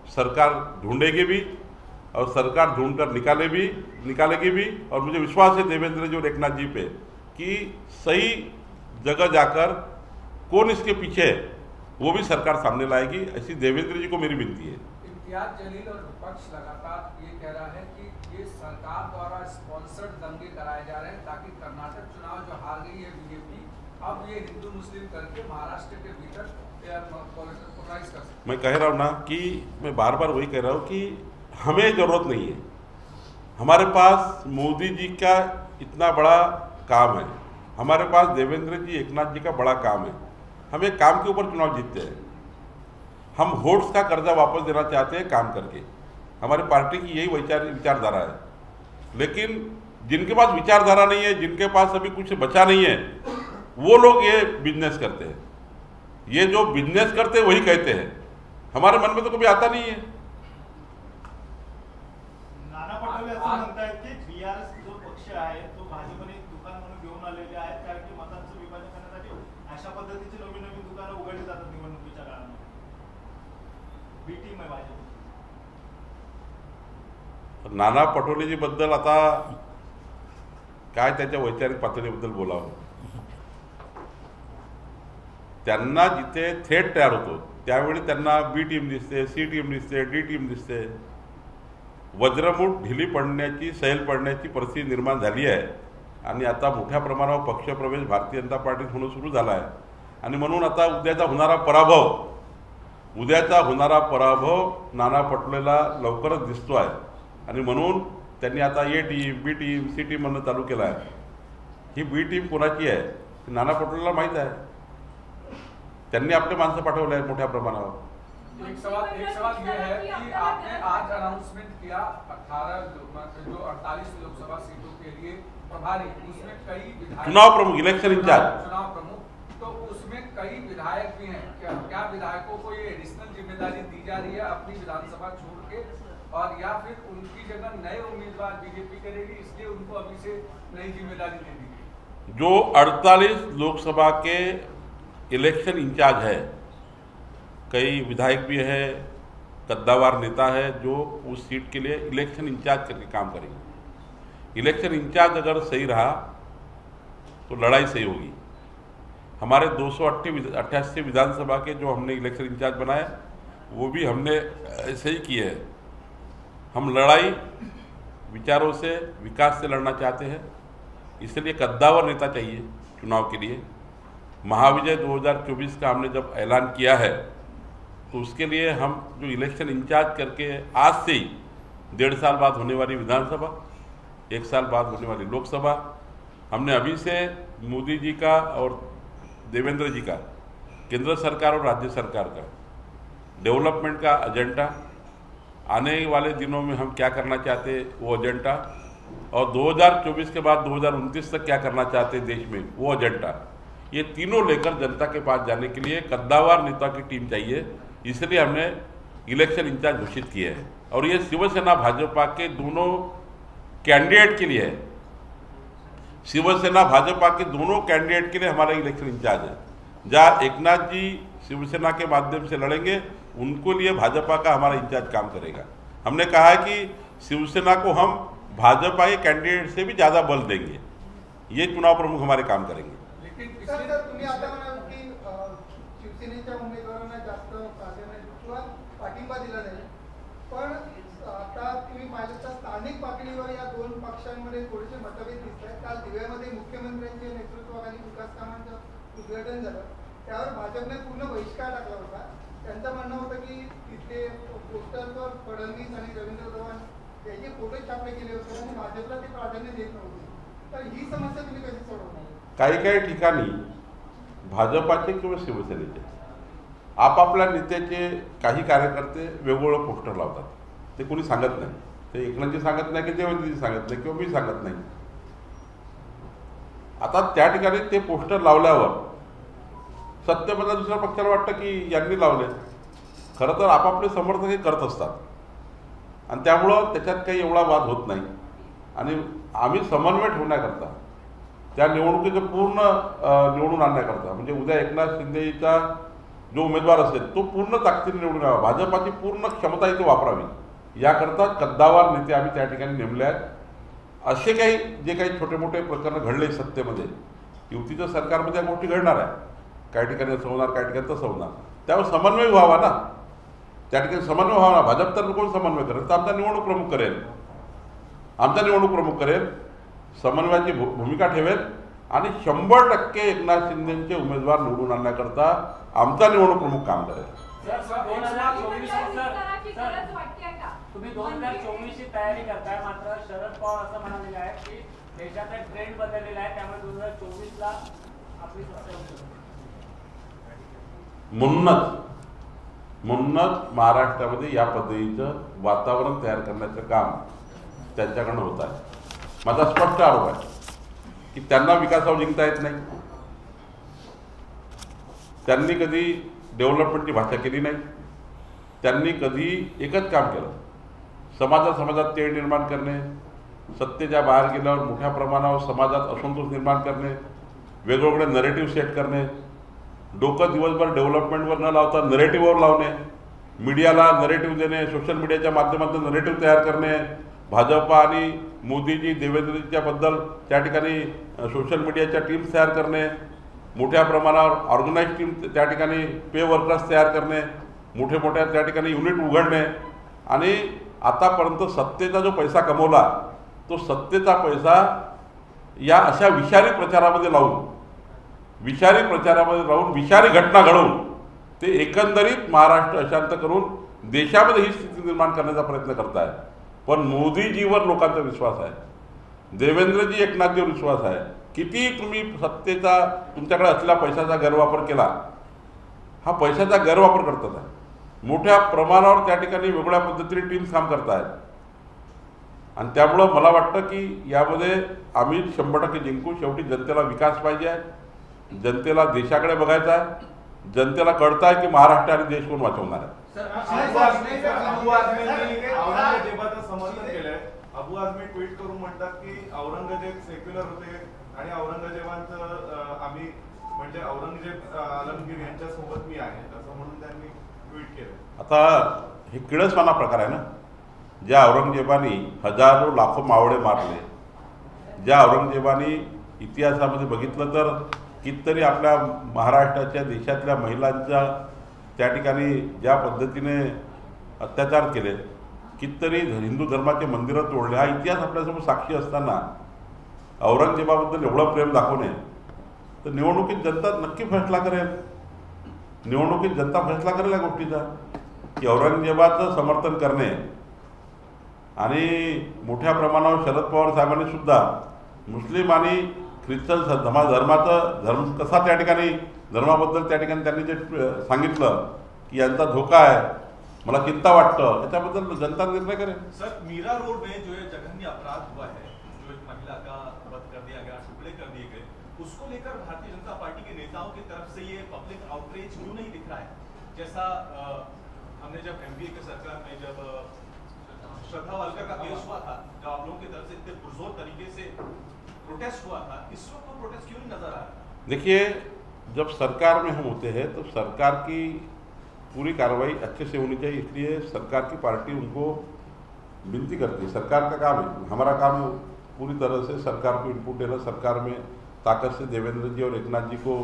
सरकार ढूंढेगी भी और सरकार ढूंढकर निकालेगी भी. और मुझे विश्वास है देवेंद्र जी और एकनाथ जी पे कि सही जगह जाकर कौन इसके पीछे है वो भी सरकार सामने लाएगी. ऐसी देवेंद्र जी को मेरी विनती है. इम्तियाज जलील और विपक्ष लगातार ये कह रहा है कि ये सरकार द्वारा स्पॉन्सर्ड दंगे कराए जा रहे हैं ताकि कर्नाटक चुनाव जो हार गई है बीजेपी अब ये हिंदू मुस्लिम करके महाराष्ट्र के भीतर पोलराइज कर सकते। मैं कह रहा हूँ ना कि मैं बार बार वही कह रहा हूँ कि हमें ज़रूरत नहीं है। हमारे पास मोदी जी का इतना बड़ा काम है, हमारे पास देवेंद्र जी एकनाथ जी का बड़ा काम है। हम एक काम के ऊपर चुनाव जीतते हैं। हम वोट्स का कर्जा वापस देना चाहते हैं काम करके। हमारी पार्टी की यही विचारधारा है। लेकिन जिनके पास विचारधारा नहीं है, जिनके पास अभी कुछ बचा नहीं है, वो लोग ये बिजनेस करते हैं। ये जो बिजनेस करते हैं वही कहते हैं, हमारे मन में तो कभी आता नहीं है। नाना पटोले असं म्हणतायत की बीआरएस जो पक्ष आहे तो भाजपने एक दुकान म्हणून घेऊन आलेले आहेत, कारण की मतांचं विभाजन करण्यासाठी अशा पद्धतीची नवीन नवीन दुकानं उघडली जातात निवडणुकीच्या काळामध्ये। बी टीम आहे भाजप। नाना पटोलेजी बद्दल आता काय त्याच्या वैचारिक पातळीबद्दल बोलावं। त्यांना जिथे थेट तयार होतो त्यावेळी त्यांना बी टीम दिसते, सी टीम दिसते, डी टीम दिसते। वज्रमूठ ढिली पडण्याची, सैल पडण्याची परिस्थिती निर्माण झाली आहे आणि आता मोठ्या प्रमाणावर पक्षप्रवेश भारतीय जनता पार्टीत होणं सुरू झालं आहे। आणि म्हणून आता उद्याचा होणारा पराभव नाना पटोलेला लवकरच दिसतो आहे आणि म्हणून त्यांनी आता ए टीम, बी टीम, सी टीम म्हणणं चालू केलं आहे। ही बी टीम कोणाची आहे हे नाना पटोलेला माहीत आहे। त्यांनी आपले माणसं पाठवले आहेत मोठ्या प्रमाणावर। एक सवाल ये है कि आपने आज अनाउंसमेंट किया 48 लोकसभा सीटों के लिए प्रभारी, उसमें कई विधायक, चुनाव प्रमुख, इलेक्शन इंचार्ज, चुनाव प्रमुख, तो उसमें कई विधायक भी हैं। क्या विधायकों को ये एडिशनल जिम्मेदारी दी जा रही है अपनी विधानसभा छोड़ के, और या फिर उनकी जगह नए उम्मीदवार बीजेपी करेगी, इसलिए उनको अभी से नई जिम्मेदारी दे दी गई? जो 48 लोकसभा के इलेक्शन इंचार्ज है, कई विधायक भी है, कद्दावार नेता है जो उस सीट के लिए इलेक्शन इंचार्ज करके काम करेंगे। इलेक्शन इंचार्ज अगर सही रहा तो लड़ाई सही होगी। हमारे 288 विधानसभा के जो हमने इलेक्शन इंचार्ज बनाए वो भी हमने ऐसे ही किए हैं। हम लड़ाई विचारों से, विकास से लड़ना चाहते हैं, इसलिए कद्दावर नेता चाहिए चुनाव के लिए। महाविजय 2024 का हमने जब ऐलान किया है तो उसके लिए हम जो इलेक्शन इंचार्ज करके आज से ही 1.5 साल बाद होने वाली विधानसभा, 1 साल बाद होने वाली लोकसभा, हमने अभी से मोदी जी का और देवेंद्र जी का, केंद्र सरकार और राज्य सरकार का डेवलपमेंट का एजेंडा, आने वाले दिनों में हम क्या करना चाहते हैं वो एजेंडा, और 2024 के बाद 2029 तक क्या करना चाहते हैं देश में वो एजेंडा, ये तीनों लेकर जनता के पास जाने के लिए कद्दावार नेता की टीम चाहिए। इसलिए हमने इलेक्शन इंचार्ज घोषित किए हैं और ये शिवसेना भाजपा के दोनों कैंडिडेट के लिए है। शिवसेना भाजपा के दोनों कैंडिडेट के लिए हमारा इलेक्शन इंचार्ज है। जहाँ एकनाथ जी शिवसेना के माध्यम से लड़ेंगे उनको लिए भाजपा का हमारा इंचार्ज काम करेगा। हमने कहा है कि शिवसेना को हम भाजपा के कैंडिडेट से भी ज़्यादा बल देंगे, ये चुनाव प्रमुख हमारे काम करेंगे। सर तुम्ही आता म्हणाल की शिवसेनेच्या उमेदवारांना जास्त प्राधान्य किंवा पाठिंबा दिला जाईल, पण आता तुम्ही पाहिलं तर स्थानिक पातळीवर या दोन पक्षांमध्ये थोडेसे मतभेद दिसत आहेत। काल दिव्यामध्ये मुख्यमंत्र्यांच्या नेतृत्वाखाली विकास कामांचं उद्घाटन झालं, त्यावर भाजपने पूर्ण बहिष्कार टाकला होता। त्यांचं म्हणणं होतं की तिथे पोस्टरवर फडणवीस आणि रवींद्र चव्हाण याचे फोटो छापले गेले होते आणि भाजपला ते प्राधान्य देत नव्हते। तर ही समस्या तुम्ही कशी सोडवणार? काही ठिकाणी भाजपाचे किंवा शिवसेनेचे आपापल्या नेत्याचे काही कार्यकर्ते वेगवेगळं पोस्टर लावतात, ते कोणी सांगत नाही। ते एकनाथजी सांगत नाही की देवेंद्रजी सांगत नाही किंवा मी सांगत नाही। आता त्या ठिकाणी ते पोस्टर लावल्यावर सत्यपदा दुसऱ्या पक्षाला वाटतं की यांनी लावले। खरं तर आपापले समर्थक हे करत असतात आणि त्यामुळं त्याच्यात काही एवढा वाद होत नाही। आणि आम्ही समन्वय ठेवण्याकरता, त्या निवडणुकीचं पूर्ण निवडून आणण्याकरता, म्हणजे उद्या एकनाथ शिंदेचा जो उमेदवार असेल तो पूर्ण ताकदीने निवडून यावा, भाजपाची पूर्ण क्षमता इथे वापरावी, याकरता कद्दावार नेते आम्ही त्या ठिकाणी नेमले आहेत। असे काही जे काही छोटे मोठे प्रकरण घडले सत्तेमध्ये, युतीच्या सरकारमध्ये या गोष्टी घडणार आहे, काही ठिकाणी असं होणार, काही ठिकाणी तसं होणार, त्यावर समन्वय व्हावा ना। त्या ठिकाणी समन्वय व्हावा। भाजप तर कोण समन्वय करेल? तर आमचा निवडणूक प्रमुख करेल, समन्वयाची भूमिका ठेवेल आणि 100% एकनाथ शिंदेचे उमेदवार निवडून आणण्याकरता आमचा निवडणूक प्रमुख काम करेल. सर 2024 विस्ताराची सर गरज वाटते का? तुम्ही 2024 ची तयारी करताय, मात्र शरद पवार असं म्हणालेले आहेत की देशाचा ट्रेंड बदललेला आहे, त्यामुळे 2024 ला आपली सत्ता येऊ शकते. म्हणूनच महाराष्ट्रामध्ये या पद्धतीचं वातावरण तयार करण्याचं काम त्यांच्याकडनं होत आहे. माझा स्पष्ट आरोप आहे की त्यांना विकासावर जिंकता येत नाही. त्यांनी कधी डेव्हलपमेंटची भाषा केली नाही. त्यांनी कधी एकच काम केलं, समाजात तेढ निर्माण करणे, सत्तेच्या बाहेर गेल्यावर मोठ्या प्रमाणावर समाजात असंतोष निर्माण करणे, वेगवेगळे नरेटिव्ह सेट करणे, डोकं दिवसभर डेव्हलपमेंटवर न लावता नरेटिव्हवर लावणे, मीडियाला नरेटिव्ह देणे, सोशल मीडियाच्या माध्यमातून नरेटिव्ह तयार करणे, भाजपा आणि मोदीजी देवेंद्रजीच्या बद्दल त्या ठिकाणी सोशल मीडियाच्या टीम्स तयार करणे, मोठ्या प्रमाणावर ऑर्गनाईज टीम त्या ठिकाणी पे वर्कर्स तयार करणे, मोठ्या त्या ठिकाणी युनिट उघडणे, आणि आतापर्यंत सत्तेचा जो पैसा कमवला तो सत्तेचा पैसा या अशा विषारी प्रचारामध्ये लावून विषारी घटना घडवून ते एकंदरीत महाराष्ट्र अशांत करून देशामध्ये ही स्थिती निर्माण करण्याचा प्रयत्न करत आहे. पण मोदीजीवर लोकांचा विश्वास आहे, देवेंद्रजी एकनाथजीवर विश्वास आहे. किती तुम्ही सत्तेचा तुमच्याकडे असलेल्या पैशाचा गैरवापर केला, हा पैशाचा गैरवापर करतात आहे. मोठ्या प्रमाणावर त्या ठिकाणी वेगवेगळ्या पद्धतीने टीम्स काम करत आहेत. आणि त्यामुळं मला वाटतं की यामध्ये आम्ही 100% जिंकू. शेवटी जनतेला विकास पाहिजे आहे, जनतेला देशाकडे बघायचं आहे, जनतेला कळतं आहे की महाराष्ट्र आणि देश कोण वाचवणार आहे. अबू औरंगजेबाचं समर्थन केलंय. अबू आझमी ट्विट करून म्हणतात की औरंगजेब सेक्युलर होते आणि औरंगजेबांचं आम्ही म्हणजे औरंगजेब आलमगीर यांच्या सोबत मी आहे असं म्हणून त्यांनी ट्विट केलं. आता हे किळसवाना प्रकार आहे ना. ज्या औरंगजेबानी हजारो लाखो मावळे मारले, ज्या औरंगजेबानी इतिहासामध्ये बघितलं तर कितीतरी आपल्या महाराष्ट्राच्या देशातल्या महिलांच्या त्या ठिकाणी ज्या पद्धतीने अत्याचार केले, कितीतरी हिंदू धर्माचे मंदिरं तोडले, हा इतिहास आपल्यासमोर साक्षी असताना औरंगजेबाबद्दल एवढं प्रेम दाखवणे, तर निवडणुकीत जनता नक्की फैसला करेल. निवडणुकीत जनता फैसला करेल या गोष्टीचा की औरंगजेबाचं समर्थन करणे. आणि मोठ्या प्रमाणावर शरद पवार साहेबांनी सुद्धा मुस्लिम आणि ख्रिश्चन धर्म कसा त्या ठिकाणी धर्माबद्दल त्या ठिकाणी त्यांनी जे सांगितलं की यांचा धोका आहे, मला चिंता वाटतं, याच्याबद्दल जनता निर्णय करेल. सर, मीरा रोड में जो है जघन्य अपराध हुआ है, जो एक महिला का वध कर दिया गया, टुकड़े कर दिए गए, उसको लेकर भारतीय जनता पार्टी के नेताओं की तरफ से ये पब्लिक आउटरीच क्यों नहीं दिख रहा है? जैसा हमने जब एमपी के सरकार में जब श्रद्धा वालकर का केस हुआ था, जब आप लोगों की तरफ से इतने पुरजोर तरीके से प्रोटेस्ट हुआ था, इस वक्त वो प्रोटेस्ट क्यों नहीं नजर आ रहा? देखिए, जब सरकार में हम होते हैं तो सरकार की पूरी कार्रवाई अच्छे से होनी चाहिए, इसलिए सरकार की पार्टी उनको विनती करती है. सरकार का काम है, हमारा काम है पूरी तरह से सरकार को इनपुट देना, सरकार में ताकत से देवेंद्र जी और एकनाथ जी को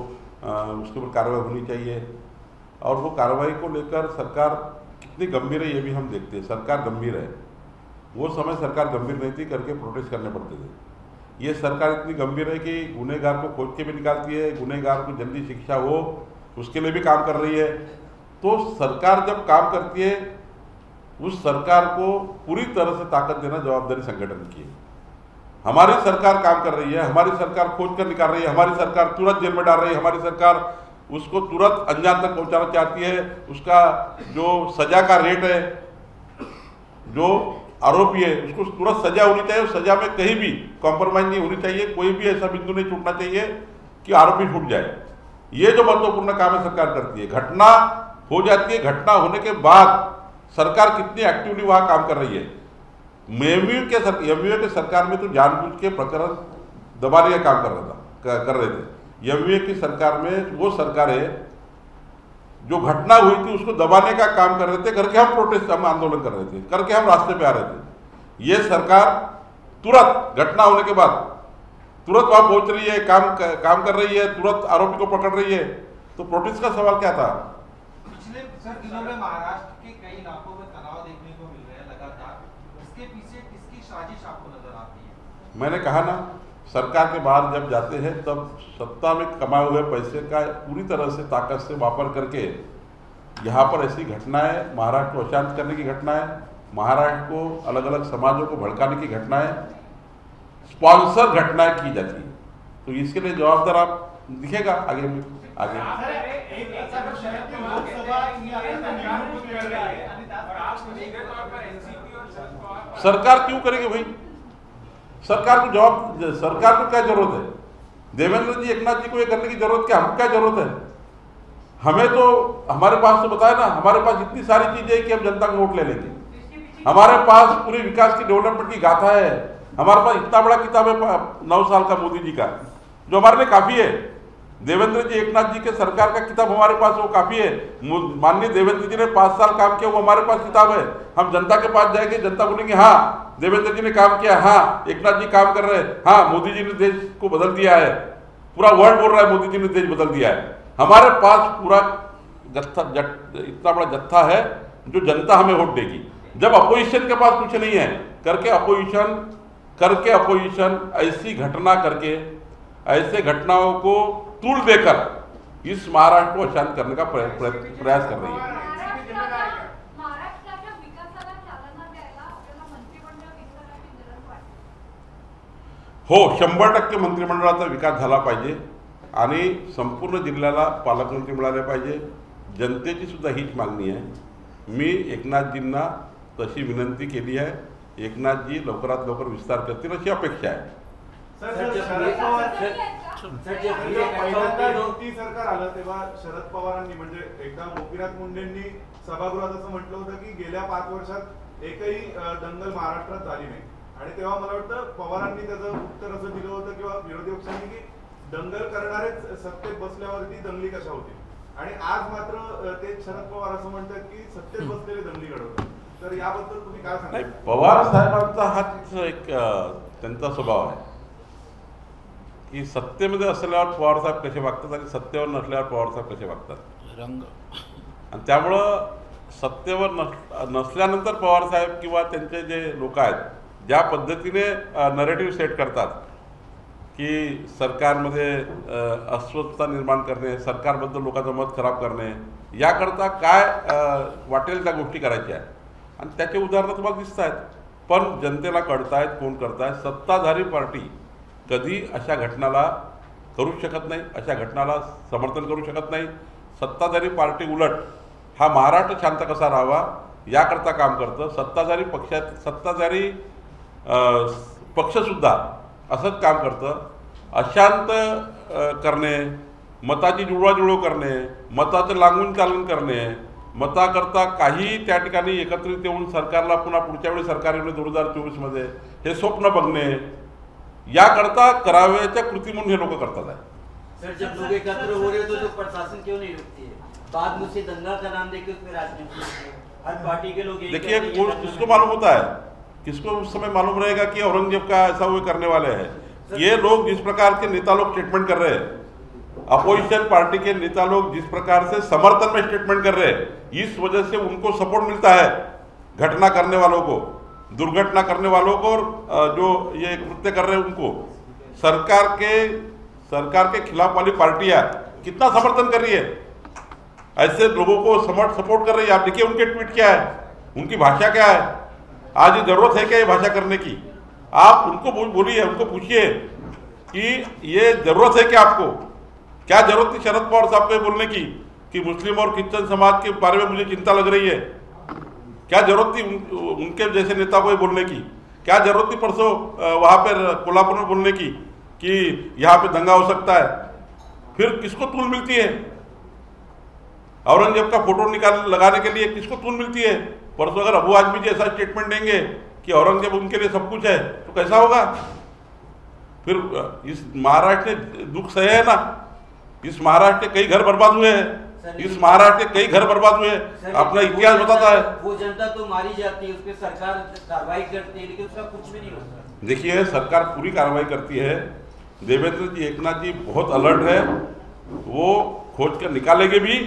उसके ऊपर कार्रवाई होनी चाहिए. और वो कार्रवाई को लेकर सरकार कितनी गंभीर है ये भी हम देखते हैं. सरकार गंभीर है, वो समय सरकार गंभीर नहीं थी, करके प्रोटेस्ट करने पड़ते थे. ये सरकार इतनी गंभीर है कि गुनहगार को खोज के भी निकालती है, गुनहगार को जल्दी शिक्षा हो उसके लिए भी काम कर रही है. तो सरकार जब काम करती है, उस सरकार को पूरी तरह से ताकत देना जवाबदारी संगठन की है. हमारी सरकार काम कर रही है, हमारी सरकार खोज कर निकाल रही है, हमारी सरकार तुरंत जेल में डाल रही है, हमारी सरकार उसको तुरंत अंजाम तक पहुंचाना चाहती है. उसका जो सजा का रेट है, जो आरोपी है उसको तुरंत सजा होनी चाहिए. सजा में कहीं भी कॉम्प्रोमाइज नहीं होनी चाहिए, कोई भी ऐसा बिंदु नहीं छूटना चाहिए कि आरोपी छूट जाए. ये जो महत्वपूर्ण काम है सरकार करती है. घटना हो जाती है, घटना होने के बाद सरकार कितनी एक्टिवली वहां काम कर रही है. एमयू के सरकार में तो जानबूझ के प्रकरण दबाने का काम कर रहे थे. एमयू की सरकार में वो सरकार है जो घटना हुई थी उसको दबाने का काम कर रहे थे, करके हम प्रोटेस्ट, हम आंदोलन कर रहे थे, करके हम रास्ते पे आ रहे थे. ये सरकार तुरंत घटना होने के बाद तुरंत वहां पहुंच रही है, काम कर रही है, तुरंत आरोपी को पकड़ रही है. तो प्रोटेस्ट का सवाल क्या था? पिछले दिनों में महाराष्ट्र के कई इलाकों में तनाव देखने को मिल रहा है लगातार. इसके पीछे किसकी साजिश आपको नजर आती है? मैंने कहा ना सरकार के बाहर जब जाते हैं तब सत्ता में कमाए हुए पैसे का पूरी तरह से ताकत से वापर करके यहाँ पर ऐसी घटनाएं, महाराष्ट्र को अशांत करने की घटनाएं, महाराष्ट्र को अलग अलग समाजों को भड़काने की घटनाएं, स्पॉन्सर घटनाएं की जाती है। तो इसके लिए जवाबदार आप दिखेगा आगे में आगे। सरकार क्यों करेगी भाई? सरकार को क्या जरूरत है? देवेंद्र जी, एकनाथ जी को ये करने की जरूरत क्या? हमको क्या जरूरत है? हमें तो हमारे पास तो बताया ना, हमारे पास इतनी सारी चीजें हैं कि हम जनता का वोट ले लेंगे। हमारे पास पूरी विकास की डेवलपमेंट की गाथा है। हमारे पास इतना बड़ा किताब है 9 साल का मोदी जी का, जो हमारे लिए काफी है। देवेंद्र जी, एकनाथ जी के सरकार का किताब हमारे पास वो काफी है। माननीय देवेंद्र जी ने 5 साल काम किया, वो हमारे पास किताब है। हम जनता के पास जाएंगे, जनता बोलेंगे हाँ देवेंद्र जी ने काम किया, हाँ एकनाथ जी काम कर रहे हैं, हाँ मोदी जी ने देश को बदल दिया है। पूरा वर्ल्ड बोल रहा है मोदी जी ने देश बदल दिया है। हमारे पास पूरा इतना बड़ा जत्था है जो जनता हमें वोट देगी। जब अपोजिशन के पास कुछ नहीं है करके अपोजिशन ऐसी घटना करके, ऐसे घटनाओं को तूल देकर इस महाराष्ट्र को अशांत करने का प्रयास कर रही है। हो, 100% मंत्रिमंडळाचा विकास झाला पाहिजे आणि संपूर्ण जिल्ह्याला पालकमंत्री मिळाले पाहिजे। जनतेची सुद्धा हीच मागणी आहे। मी एकनाथजींना तशी विनंती केली आहे। एकनाथजी लवकरात लवकर विस्तार करतील अशी अपेक्षा आहे। पहिल्यांदा युती सरकार आलं तेव्हा शरद पवारांनी म्हणजे एकदा गोपीनाथ मुंडेंनी सभागृहात असं म्हटलं होतं की गेल्या 5 वर्षात एकही दंगल महाराष्ट्रात झाली नाही, आणि तेव्हा मला वाटतं पवारांनी त्याचं उत्तर असं दिलं होतं किंवा विरोधी पक्षांनी की दंगल करणारेच सत्तेत बसल्यावरती दंगली कशा होतील, आणि आज मात्र ते शरद पवार असं म्हणतात की सत्तेत बसलेले दंगली घडवतात। तर याबद्दल तुम्ही काय सांगाल? पवार साहेबांचा हाच एक त्यांचा स्वभाव आहे की सत्तेमध्ये असल्यावर पवार साहेब कसे वागतात आणि सत्तेवर नसल्यावर पवार साहेब कसे वागतात रंग। आणि त्यामुळं सत्तेवर नसल्यानंतर पवार साहेब किंवा त्यांचे जे लोक आहेत ज्या पद्धतीने नरेटिव्ह सेट करतात की सरकारमध्ये अस्वस्थता निर्माण करणे, सरकारबद्दल लोकांचं मत खराब करणे, याकरता काय वाटेल त्या गोष्टी करायच्या आहेत आणि त्याचे उदाहरणं तुम्हाला दिसत आहेत। पण जनतेला कळतायत, कोण करतायत। सत्ताधारी पार्टी कधी अशा घटनाला करू शकत नाही, अशा घटनाला समर्थन करू शकत नाही। सत्ताधारी पार्टी उलट हा महाराष्ट्र शांत कसा राहावा याकरता काम करतं। सत्ताधारी पक्षसुद्धा असंच काम करतं। अशांत करणे, मताची जुळवाजुळव करणे, मताचं लागून चालून करणे, मताकरता काही त्या ठिकाणी एकत्रित येऊन सरकारला पुन्हा पुढच्या वेळी सरकार येईल 2024 मध्ये हे स्वप्न बघणे, याकरता करावयाच्या कृती म्हणून हे लोक करतात आहे। सर, जब लोग एकत्र हो रहे हो तो प्रशासन क्यों नहीं रुकती है? बाद में से दंगा का नाम देके उसमें राजनीति हर पार्टी के लोग देखिए, किसको मालूम होता है, किसको उस समय मालूम रहेगा कि औरंगजेब का ऐसा वो करने वाले हैं। ये लोग जिस प्रकार के नेता लोग स्टेटमेंट कर रहे हैं, अपोजिशन पार्टी के नेता लोग जिस प्रकार से समर्थन में स्टेटमेंट कर रहे हैं, इस वजह से उनको सपोर्ट मिलता है घटना करने वालों को, दुर्घटना करने वालों को, और जो ये कृत्य कर रहे हैं उनको। सरकार के खिलाफ वाली पार्टियां कितना समर्थन कर रही है, ऐसे लोगों को सपोर्ट कर रही है। आप देखिए उनके ट्वीट क्या है, उनकी भाषा क्या है। आज ये जरूरत है क्या ये भाषा करने की? आप उनको बोलिए, उनको पूछिए कि ये जरूरत है क्या आपको? क्या जरूरत थी शरद पवार साहब को बोलने की कि मुस्लिम और क्रिश्चियन समाज के बारे में मुझे चिंता लग रही है? क्या जरूरत थी उनके जैसे नेता को बोलने की? क्या जरूरत थी परसों वहां पर कोल्हापुर में बोलने की कि यहाँ पे दंगा हो सकता है? फिर किसको तूल मिलती है? औरंगजेब का फोटो लगाने के लिए किसको तूल मिलती है? परसों अगर अबू आजमी जी ऐसा स्टेटमेंट देंगे कि औरंगजेब उनके लिए सब कुछ है तो कैसा होगा? फिर इस महाराष्ट्र ने दुख सहे है ना, इस महाराष्ट्र के कई घर बर्बाद हुए हैं, इस महाराष्ट्र के कई घर बर्बाद हुए हैं, अपना इतिहास बताता है। वो जनता तो मारी जाती है, उस पर सरकार कार्रवाई करती है, लेकिन उसका कुछ भी नहीं होता। देखिए, सरकार पूरी कार्रवाई करती है। देवेंद्र जी, एकनाथ जी बहुत अलर्ट है, वो खोज कर निकालेंगे भी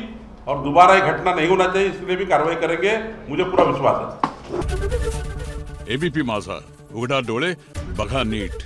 और दोबारा ये घटना नहीं होना चाहिए इसलिए भी कार्रवाई करेंगे, मुझे पूरा विश्वास है। एबीपी माझा, उघडा डोळे बघा नीट।